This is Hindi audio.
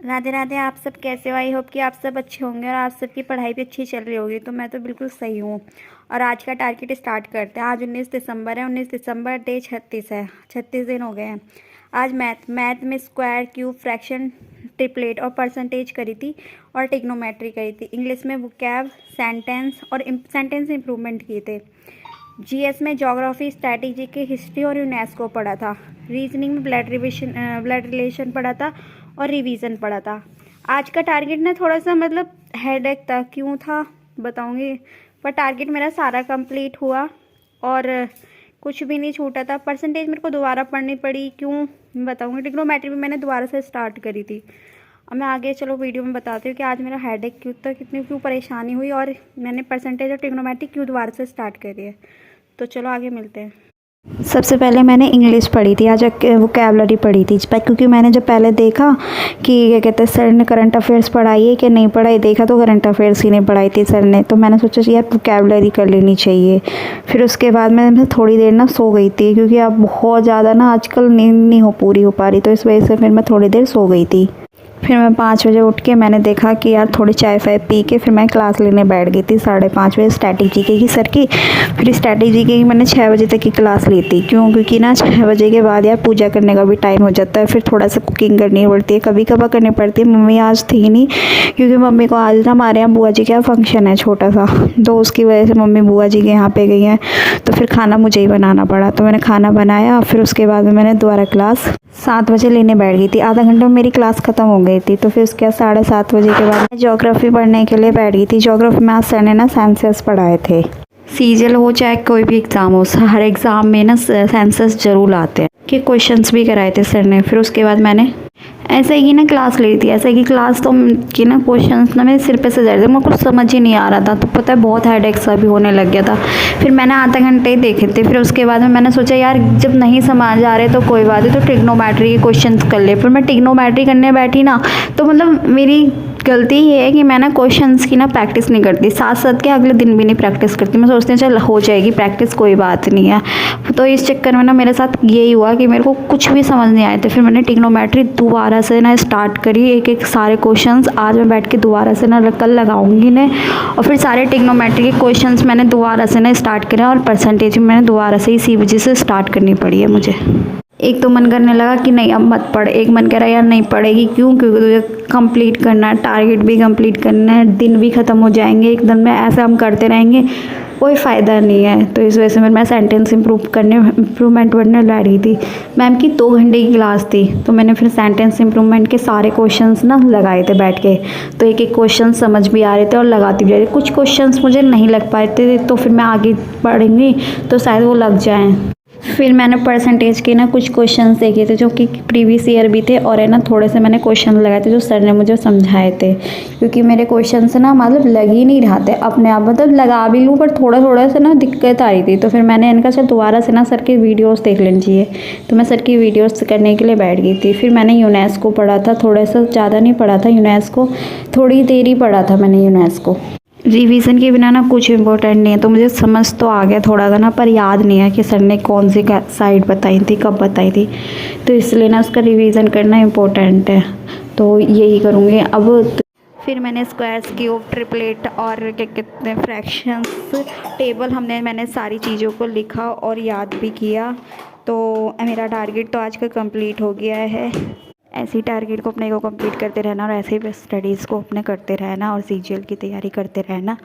राधे राधे। आप सब कैसे हो? आई होप कि आप सब अच्छे होंगे और आप सबकी पढ़ाई भी अच्छी चल रही होगी। तो मैं तो बिल्कुल सही हूँ। और आज का टारगेट स्टार्ट करते हैं। आज 19 दिसंबर है। 19 दिसंबर डे 36 है। 36 दिन हो गए हैं। आज मैथ में स्क्वायर, क्यूब, फ्रैक्शन, ट्रिपलेट और परसेंटेज करी थी और टिग्नोमेट्री करी थी। इंग्लिश में वोकैब, सेंटेंस और सेंटेंस इम्प्रूवमेंट किए थे। जीएस में ज्योग्राफी, स्ट्रैटेजी की हिस्ट्री और यूनेस्को पढ़ा था। रीजनिंग में ब्लड रिलेशन पढ़ा था और रिवीजन पढ़ा था। आज का टारगेट ना थोड़ा सा मतलब हेडेक था। क्यों था बताऊंगी, पर टारगेट मेरा सारा कंप्लीट हुआ और कुछ भी नहीं छूटा था। परसेंटेज मेरे को दोबारा पढ़नी पड़ी, क्यों बताऊंगी। ट्रिग्नोमेट्री भी मैंने दोबारा से स्टार्ट करी थी। अब मैं आगे चलो वीडियो में बताती हूँ कि आज मेरा हेडेक क्यों था, क्यों परेशानी हुई और मैंने परसेंटेज और ट्रिग्नोमेट्री क्यों दोबारा से स्टार्ट करी है। तो चलो आगे मिलते हैं। सबसे पहले मैंने इंग्लिश पढ़ी थी। आज वोकैबलरी पढ़ी थी, क्योंकि मैंने जब पहले देखा कि क्या कहते हैं सर ने करंट अफेयर्स पढ़ाई है कि नहीं पढ़ाई, देखा तो करंट अफेयर्स ही नहीं पढ़ाई थी सर ने। तो मैंने सोचा यार वोकैबलरी कर लेनी चाहिए। फिर उसके बाद मैं थोड़ी देर ना सो गई थी, क्योंकि अब बहुत ज़्यादा ना आजकल नींद नहीं पूरी हो पा रही, तो इस वजह से फिर मैं थोड़ी देर सो गई थी। फिर मैं 5 बजे उठ के मैंने देखा कि यार थोड़ी चाय फाय पी के फिर मैं क्लास लेने बैठ गई थी 5:30 बजे स्ट्रैटेजी की सर की। फिर स्ट्रैटेजी की मैंने 6 बजे तक की क्लास ली थी। क्यों? क्योंकि ना 6 बजे के बाद यार पूजा करने का भी टाइम हो जाता है। फिर थोड़ा सा कुकिंग करनी पड़ती है, कभी कभार करनी पड़ती है। मम्मी आज थी नहीं, क्योंकि मम्मी को आज ना हमारे यहाँ बुआ जी का फंक्शन है छोटा सा, तो उसकी वजह से मम्मी बुआ जी के यहाँ पे गई हैं। तो फिर खाना मुझे ही बनाना पड़ा। तो मैंने खाना बनाया। फिर उसके बाद में मैंने दोबारा क्लास 7 बजे लेने बैठ गई थी। आधा घंटे में मेरी क्लास ख़त्म हो गई थी। तो फिर उसके बाद 7:30 बजे के बाद मैं ज्योग्राफी पढ़ने के लिए बैठ गई थी। ज्योग्राफी में आज सर ने ना सेंसस पढ़ाए थे। सीजीएल हो चाहे कोई भी एग्ज़ाम हो, हर एग्ज़ाम में ना सेंसस जरूर आते हैं कि क्वेश्चंस भी कराए थे सर ने। फिर उसके बाद मैंने ऐसे ही ना क्लास ली थी। ऐसे ही क्लास तो कि ना क्वेश्चंस ना मेरे सिर पे से जा रहे थे, मुझे कुछ समझ ही नहीं आ रहा था। तो पता है बहुत हेडेक सा भी होने लग गया था। फिर मैंने आधा घंटे ही देखे थे। फिर उसके बाद में मैंने सोचा यार जब नहीं समझ आ रहे तो कोई बात नहीं, तो ट्रिग्नोमेट्री के क्वेश्चंस कर ले। फिर मैं ट्रिग्नोमेट्री करने बैठी ना, तो मतलब मेरी गलती ये है कि मैं ना क्वेश्चंस की ना प्रैक्टिस नहीं करती, साथ साथ के अगले दिन भी नहीं प्रैक्टिस करती। मैं सोचती हूँ चल हो जाएगी प्रैक्टिस, कोई बात नहीं है। तो इस चक्कर में ना मेरे साथ यही हुआ कि मेरे को कुछ भी समझ नहीं आए थे। फिर मैंने ट्रिग्नोमेट्री दोबारा से ना स्टार्ट करी, एक एक सारे क्वेश्चंस आज मैं बैठ के दोबारा से ना कल लगाऊंगी ने। और फिर सारे ट्रिग्नोमेट्री के क्वेश्चंस मैंने दोबारा से ना स्टार्ट करे और परसेंटेज में मैंने दोबारा से इसी वजह से स्टार्ट करनी पड़ी है मुझे। एक तो मन करने लगा कि नहीं अब मत पढ़, एक मन कह रहा यार नहीं पढ़ेगी। क्यों? क्योंकि तुझे कंप्लीट करना है, टारगेट भी कंप्लीट करना है, दिन भी ख़त्म हो जाएंगे एकदम में। ऐसा हम करते रहेंगे कोई फ़ायदा नहीं है। तो इस वजह से मैं सेंटेंस इम्प्रूवमेंट पढ़ने बैठ गई थी। मैम की 2 घंटे की क्लास थी, तो मैंने फिर सेंटेंस इम्प्रूवमेंट के सारे क्वेश्चंस ना लगाए थे बैठ के। तो एक एक क्वेश्चन समझ भी आ रहे थे और लगाती भी जा रही थी। कुछ क्वेश्चंस मुझे नहीं लग पाए थे, तो फिर मैं आगे पढ़ूंगी तो शायद वो लग जाएँ। फिर मैंने परसेंटेज के ना कुछ क्वेश्चंस देखे थे जो कि प्रीवियस ईयर भी थे, और है ना थोड़े से मैंने क्वेश्चन लगाए थे जो सर ने मुझे समझाए थे। क्योंकि मेरे क्वेश्चन से ना मतलब लग ही नहीं रहा थे अपने आप, मतलब लगा भी लूँ पर थोड़ा थोड़ा से ना दिक्कत आ रही थी। तो फिर मैंने इनका चल दोबारा से ना सर के वीडियोज़ देख लेनी चाहिए। तो मैं सर की वीडियोज़ करने के लिए बैठ गई थी। फिर मैंने यूनेस्को पढ़ा था, थोड़ा सा ज़्यादा नहीं पढ़ा था यूनेस्को, थोड़ी देर ही पढ़ा था मैंने यूनेस्को। रिवीजन के बिना ना कुछ इम्पोर्टेंट नहीं है। तो मुझे समझ तो आ गया थोड़ा सा ना, पर याद नहीं है कि सर ने कौन सी साइड बताई थी, कब बताई थी। तो इसलिए ना उसका रिवीजन करना इम्पोर्टेंट है। तो यही करूँगी अब। फिर मैंने स्क्वायर्स, क्यूब, ट्रिपलेट और क्या कहते हैं फ्रैक्शंस टेबल मैंने सारी चीज़ों को लिखा और याद भी किया। तो मेरा टारगेट तो आज का कंप्लीट हो गया है। ऐसे ही टारगेट को अपने को कंप्लीट करते रहना और ऐसे ही स्टडीज़ को अपने करते रहना और सीजीएल की तैयारी करते रहना।